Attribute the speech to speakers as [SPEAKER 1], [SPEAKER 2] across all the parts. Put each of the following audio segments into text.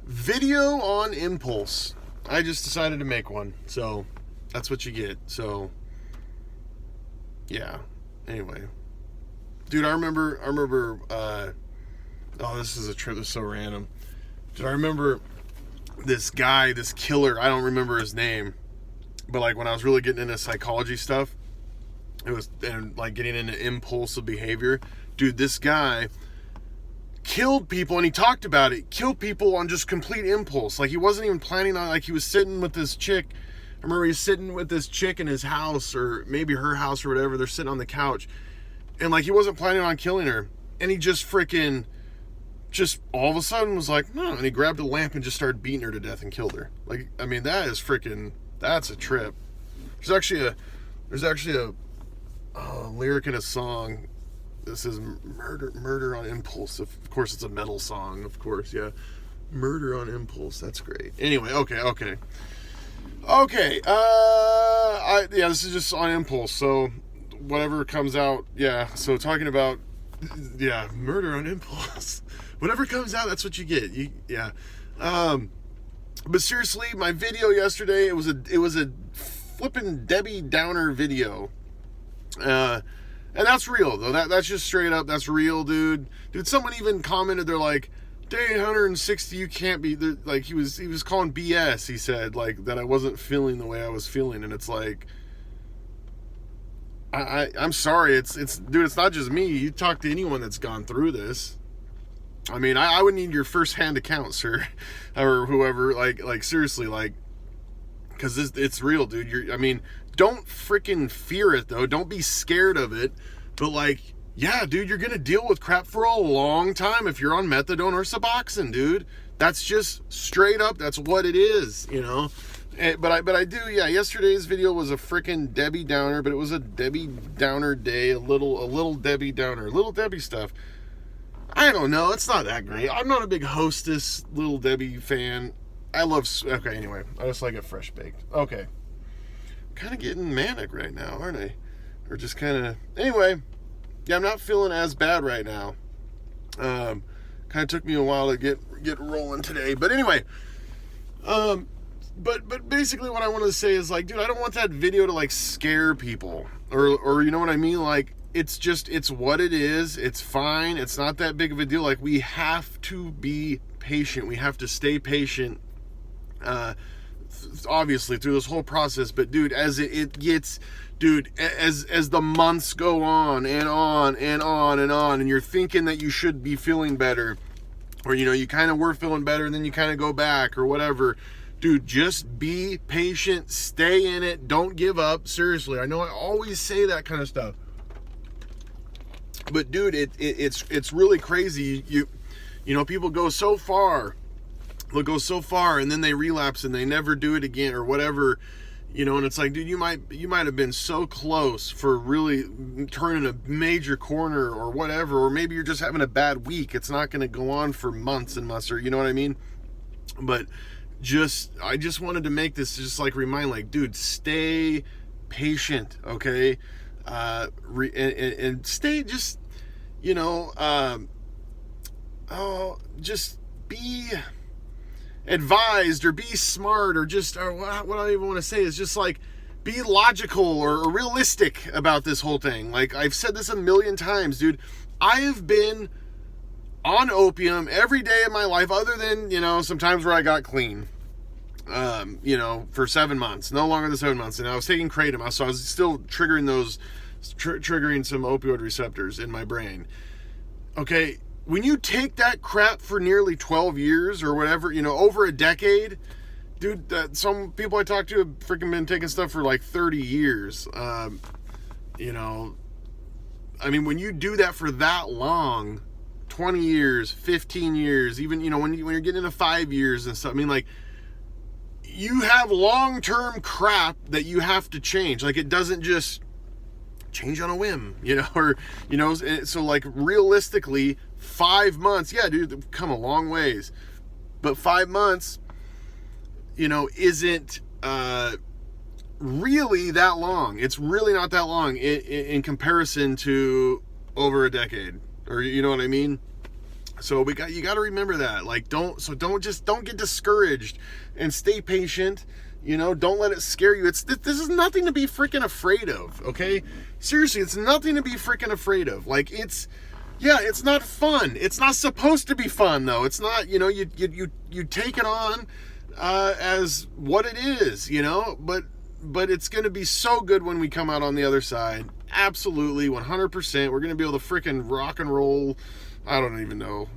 [SPEAKER 1] Video on impulse. I just decided to make one, so that's what you get. So yeah. Anyway, dude, I remember. Oh, this is a trip that's so random. Dude, I remember this guy, this killer. I don't remember his name, but like when I was really getting into psychology stuff, it was and like getting into impulsive behavior. Dude, this guy killed people, and he talked about it. Killed people on just complete impulse. Like he wasn't even planning on. Like he was sitting with this chick. I remember he was sitting with this chick in his house, or maybe her house, or whatever. They're sitting on the couch, and like he wasn't planning on killing her, and he just freaking, just all of a sudden was like, no, and he grabbed a lamp and just started beating her to death and killed her. Like, I mean, that is freaking, that's a trip. There's actually a lyric in a song. This is murder on impulse. Of course, it's a metal song. Of course, yeah. Murder on impulse. That's great. Anyway, okay. Yeah, this is just on impulse. So whatever comes out, yeah. So talking about, yeah, murder on impulse. Whatever comes out, that's what you get. Yeah. But seriously, my video yesterday, it was a flippin' Debbie Downer video. And that's real, though. That's just straight up. That's real, dude. Dude, someone even commented, they're like, day 160, you can't be, like, he was calling BS, he said, like, that I wasn't feeling the way I was feeling. And it's like, I'm sorry. It's dude, it's not just me. You talk to anyone that's gone through this. I mean, I would need your first-hand account, sir, or whoever. Like seriously, like, because it's real, dude. I mean, don't freaking fear it, though. Don't be scared of it. But like, yeah, dude, you're gonna deal with crap for a long time if you're on methadone or Suboxone, dude. That's just straight up. That's what it is, you know. But I do, yeah. Yesterday's video was a freaking Debbie Downer, but it was a Debbie Downer day. A little Debbie Downer, little Debbie stuff. I don't know. It's not that great. I'm not a big Hostess Little Debbie fan. Okay, anyway. I just like it fresh baked. Okay. Kind of getting manic right now, aren't I? Or just kind of... Anyway. Yeah, I'm not feeling as bad right now. Kind of took me a while to get rolling today. But anyway. But basically what I wanted to say is, like, dude, I don't want that video to, like, scare people. Or you know what I mean? Like, it's what it is. It's fine. It's not that big of a deal. Like, we have to be patient. We have to stay patient, obviously, through this whole process. But, dude, as it gets, dude, as the months go on and on and on and on, and you're thinking that you should be feeling better, or, you know, you kind of were feeling better, and then you kind of go back or whatever. Dude, just be patient. Stay in it. Don't give up. Seriously, I know I always say that kind of stuff. But dude, it's really crazy. You know, people go so far, they'll go so far, and then they relapse and they never do it again or whatever, you know. And it's like, dude, you might have been so close for really turning a major corner or whatever, or maybe you're just having a bad week. It's not going to go on for months and months, or you know what I mean. But I just wanted to make this just like remind, like, dude, stay patient, okay? And stay just, you know, just be advised or be smart, or just, or what I even want to say is just like, be logical or realistic about this whole thing. Like, I've said this a million times, dude. I have been on opium every day of my life, other than, you know, sometimes where I got clean, you know, for 7 months, no longer than 7 months. And I was taking kratom, so I was still triggering some opioid receptors in my brain. Okay, when you take that crap for nearly 12 years or whatever, you know, over a decade, dude, some people I talk to have freaking been taking stuff for like 30 years. You know, I mean, when you do that for that long, 20 years, 15 years, even, you know, when you're getting into 5 years and stuff, I mean, like, you have long-term crap that you have to change. Like, it doesn't just change on a whim, you know, or, you know, so like, realistically, 5 months, yeah, dude, they've come a long ways, but 5 months, you know, isn't really that long. It's really not that long in comparison to over a decade, or, you know what I mean? So you got to remember that. Like, don't get discouraged, and stay patient. Don't let it scare you. This is nothing to be freaking afraid of, okay? Seriously, it's nothing to be freaking afraid of. Like, it's not fun. It's not supposed to be fun, though. It's not, you take it on as what it is, but it's going to be so good when we come out on the other side. Absolutely, 100%. We're going to be able to freaking rock and roll. I don't even know.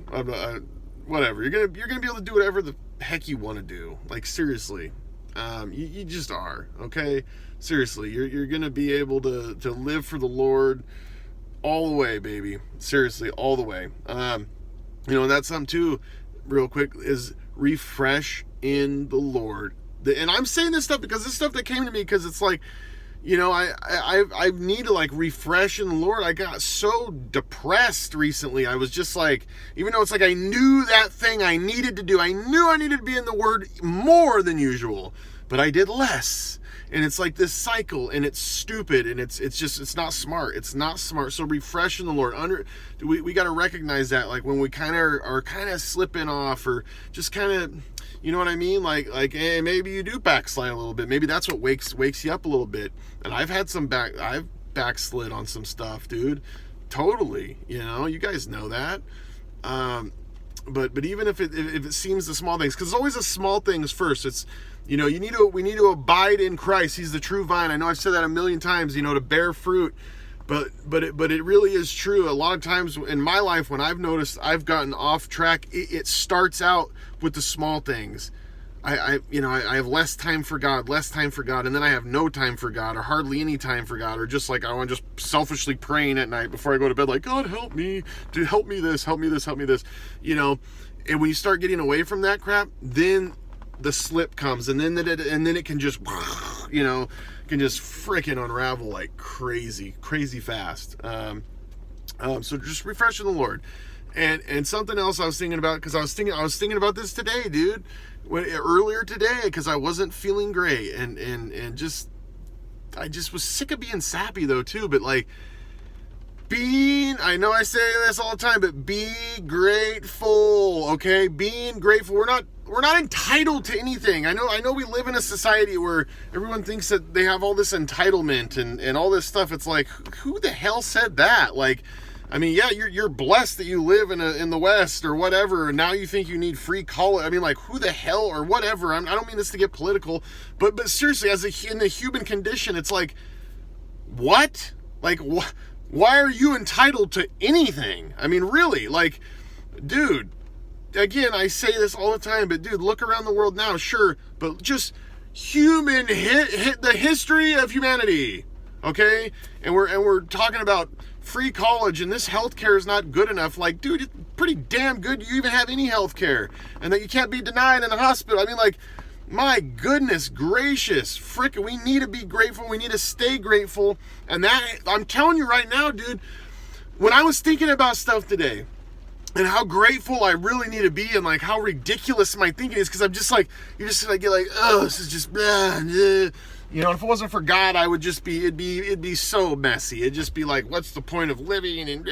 [SPEAKER 1] Whatever. You're gonna be able to do whatever the heck you want to do. Like, seriously. You just are, okay? Seriously, you're gonna be able to live for the Lord all the way, baby. Seriously, all the way. That's something too, real quick, is refresh in the Lord. And I'm saying this stuff because this stuff that came to me, because it's like, I need to like refresh in the Lord. I got so depressed recently. I was just like, even though it's like I knew that thing I needed to do, I knew I needed to be in the Word more than usual, but I did less. And it's like this cycle, and it's stupid, and it's not smart. It's not smart. So refresh in the Lord. We got to recognize that, like, when we kind of are kind of slipping off, or just kind of, you know what I mean? Like, hey, maybe you do backslide a little bit. Maybe that's what wakes you up a little bit. And I've had I've backslid on some stuff, dude. Totally. You guys know that. But even if it seems the small things, because it's always the small things first. It's, we need to abide in Christ. He's the true vine. I know I've said that a million times, to bear fruit. But it really is true. A lot of times in my life, when I've noticed I've gotten off track, it starts out with the small things. I have less time for God, and then I have no time for God, or hardly any time for God, or just like I'm just selfishly praying at night before I go to bed, like, God, help me, dude, help me this. And when you start getting away from that crap, then the slip comes, and then it can just, can just freaking unravel like crazy fast. So just refresh in the Lord. And something else I was thinking about, because I was thinking about this today, dude, earlier today, because I wasn't feeling great, and I just was sick of being sappy though too, but like, I know I say this all the time, but be grateful, okay? Being grateful. We're not entitled to anything. I know we live in a society where everyone thinks that they have all this entitlement and all this stuff. It's like, who the hell said that? Like, I mean, yeah, you're blessed that you live in the West or whatever, and now you think you need free college. I mean, like, who the hell, or whatever. I don't mean this to get political, but seriously, in the human condition, it's like, what? Like, what? Why are you entitled to anything? I mean, really, like, dude, again, I say this all the time, but dude, look around the world now, sure, but just the history of humanity, okay? And we're talking about free college, and this healthcare is not good enough. Like, dude, it's pretty damn good you even have any healthcare, and that you can't be denied in the hospital. I mean, like, my goodness gracious, frickin', we need to be grateful. We need to stay grateful. And that, I'm telling you right now, dude, when I was thinking about stuff today and how grateful I really need to be, and like how ridiculous my thinking is, because I'm just like, you're just like, get like, oh, this is just, if it wasn't for God, I would just be, it'd be so messy. It'd just be like, what's the point of living, and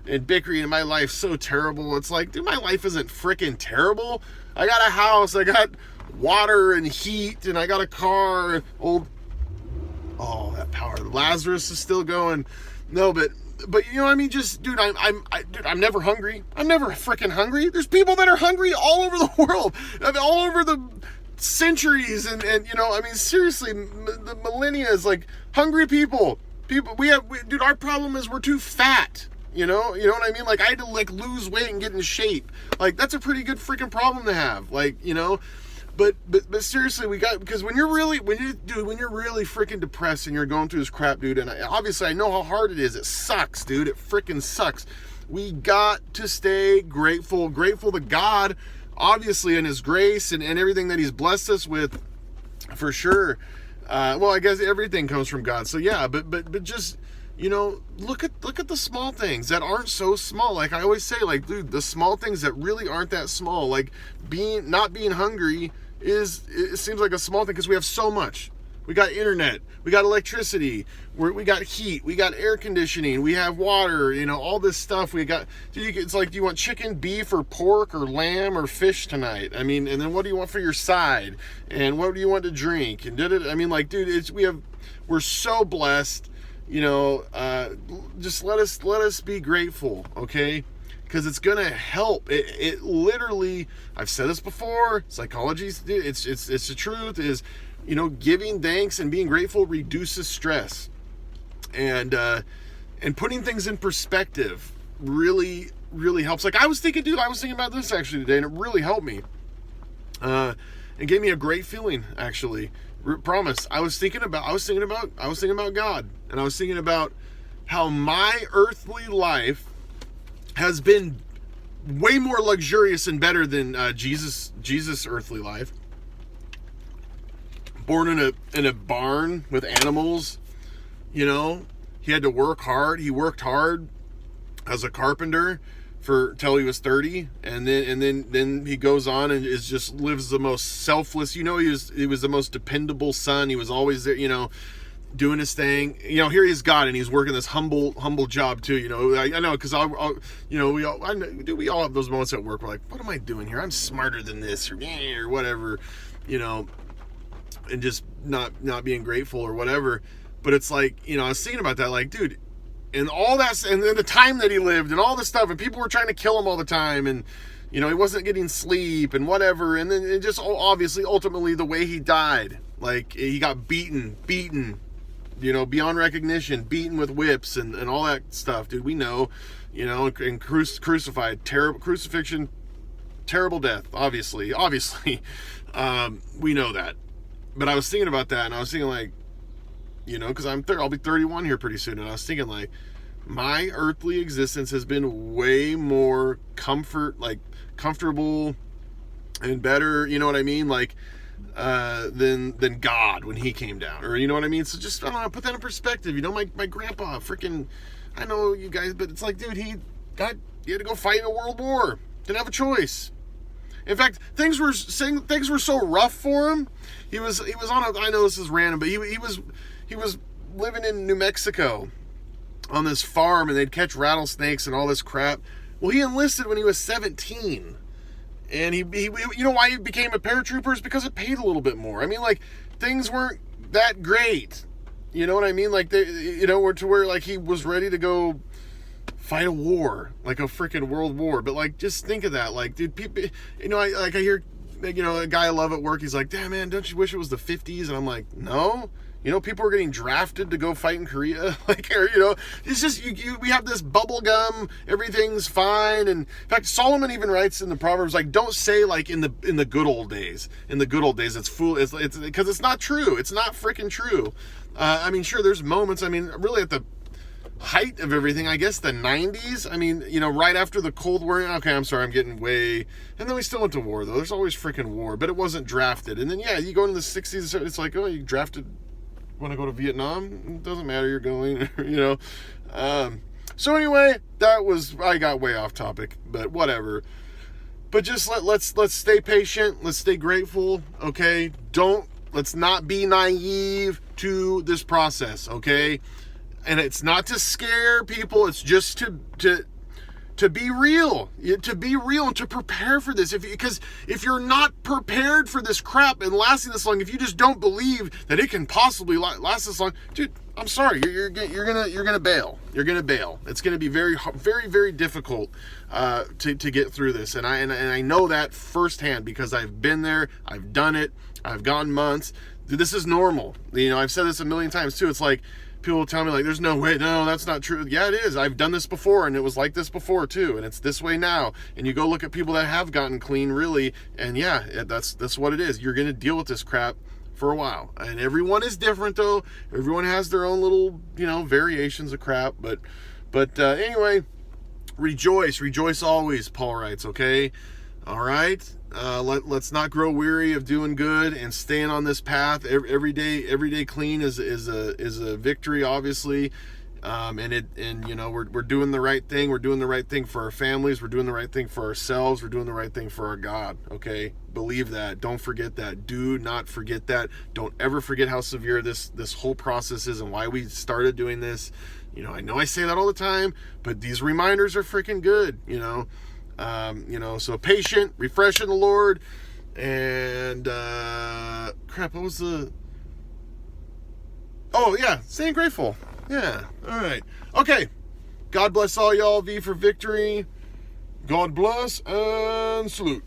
[SPEAKER 1] and bickering, and my life's so terrible. It's like, dude, my life isn't frickin' terrible. I got a house, I got water and heat, and I got a car. That power. Lazarus is still going. No, but you know what I mean? Just, dude, I'm never hungry. I'm never freaking hungry. There's people that are hungry all over the world, all over the centuries, and I mean, seriously, the millennia is like hungry people. Dude, our problem is we're too fat. You know what I mean? Like, I had to like lose weight and get in shape. Like, that's a pretty good freaking problem to have. Like, but seriously, because when you're really freaking depressed and you're going through this crap, dude, and obviously I know how hard it is. It sucks, dude. It freaking sucks. We got to stay grateful to God, obviously, and His grace and everything that He's blessed us with, for sure. Well, I guess everything comes from God. So yeah, but just, look at the small things that aren't so small. Like I always say, like, dude, the small things that really aren't that small, like not being hungry it seems like a small thing, because we have so much. we got internet, we got electricity, we got heat, we got air conditioning, we have water, all this stuff. We got, dude, it's like, do you want chicken, beef, or pork, or lamb, or fish tonight? I mean, and then what do you want for your side? And what do you want to drink? And dude, we're so blessed. Just let us be grateful, okay? Because it's gonna help. It literally, I've said this before, psychology's, it's the truth, is, giving thanks and being grateful reduces stress, and putting things in perspective really, really helps. Like I was thinking about this actually today, and it really helped me. It gave me a great feeling, actually. Promise. I was thinking about God, and I was thinking about how my earthly life has been way more luxurious and better than Jesus' earthly life. Born in a barn with animals, he had to work hard. He worked hard as a carpenter till he was 30, and then he goes on and lives the most selfless. He was the most dependable son. He was always there, doing his thing. Here he's God, and he's working this humble job too. I know, because we all have those moments at work. We're like, what am I doing here? I'm smarter than this, or whatever, and just not being grateful or whatever. But it's like, I was thinking about that, like, dude. And all that, and then the time that he lived, and all this stuff, and people were trying to kill him all the time, and he wasn't getting sleep and whatever, and then it just obviously ultimately the way he died, like he got beaten, beyond recognition, beaten with whips and all that stuff, dude. We know, and crucified, terrible crucifixion, terrible death, obviously, we know that. But I was thinking about that, and I was thinking like, because I'll be 31 here pretty soon, and I was thinking like, my earthly existence has been way more comfortable and better, you know what I mean, like than God when he came down, or you know what I mean. So just, I don't know, put that in perspective. My grandpa, freaking, I know you guys, but it's like, dude, he had to go fight in a world war, didn't have a choice. In fact, things were so rough for him. He was on I know this is random, but he was living in New Mexico on this farm, and they'd catch rattlesnakes and all this crap. Well, he enlisted when he was 17, and he why he became a paratrooper is because it paid a little bit more. I mean, like, things weren't that great, you know what I mean? Like, to where like he was ready to go fight a war, like a freaking world war. But like, just think of that, like, dude, people, I hear, a guy I love at work, he's like, damn man, don't you wish it was the 50s? And I'm like, no. People are getting drafted to go fight in Korea. Like, or, it's just, we have this bubble gum, everything's fine. And in fact, Solomon even writes in the Proverbs, like, don't say like in the good old days. In the good old days, it's because it's not true. It's not freaking true. I mean, sure, there's moments. I mean, really at the height of everything, I guess the 90s. I mean, right after the Cold War. Okay, I'm sorry, I'm getting way. And then we still went to war, though. There's always freaking war, but it wasn't drafted. And then, yeah, you go into the 60s, it's like, oh, you drafted. Want to go to Vietnam? It doesn't matter, you're going, so anyway, I got way off topic, but whatever. But just let's stay patient, let's stay grateful, okay? Let's not be naive to this process, okay? And it's not to scare people, it's just to be real, and to prepare for this. Because if you're not prepared for this crap and lasting this long, if you just don't believe that it can possibly last this long, dude, I'm sorry, you're gonna bail. You're gonna bail. It's gonna be very, very, very difficult to get through this, and I know that firsthand because I've been there, I've done it, I've gone months. Dude, this is normal. I've said this a million times too. It's like, people will tell me, like, there's no way, no, that's not true. Yeah, it is. I've done this before, and it was like this before, too, and it's this way now. And you go look at people that have gotten clean, really, and yeah, that's what it is. You're going to deal with this crap for a while. And everyone is different, though. Everyone has their own little, variations of crap. But anyway, rejoice always, Paul writes, okay? All right? Let's not grow weary of doing good and staying on this path. Every day clean is a victory, obviously. And you know, we're doing the right thing. We're doing the right thing for our families. We're doing the right thing for ourselves. We're doing the right thing for our God. Okay, believe that. Don't forget that. Do not forget that. Don't ever forget how severe this whole process is and why we started doing this. You know I say that all the time, but these reminders are freaking good. You know, so patient, refresh in the Lord, and crap. What was the? Oh yeah, staying grateful. Yeah. All right. Okay. God bless all y'all. V for victory. God bless and salute.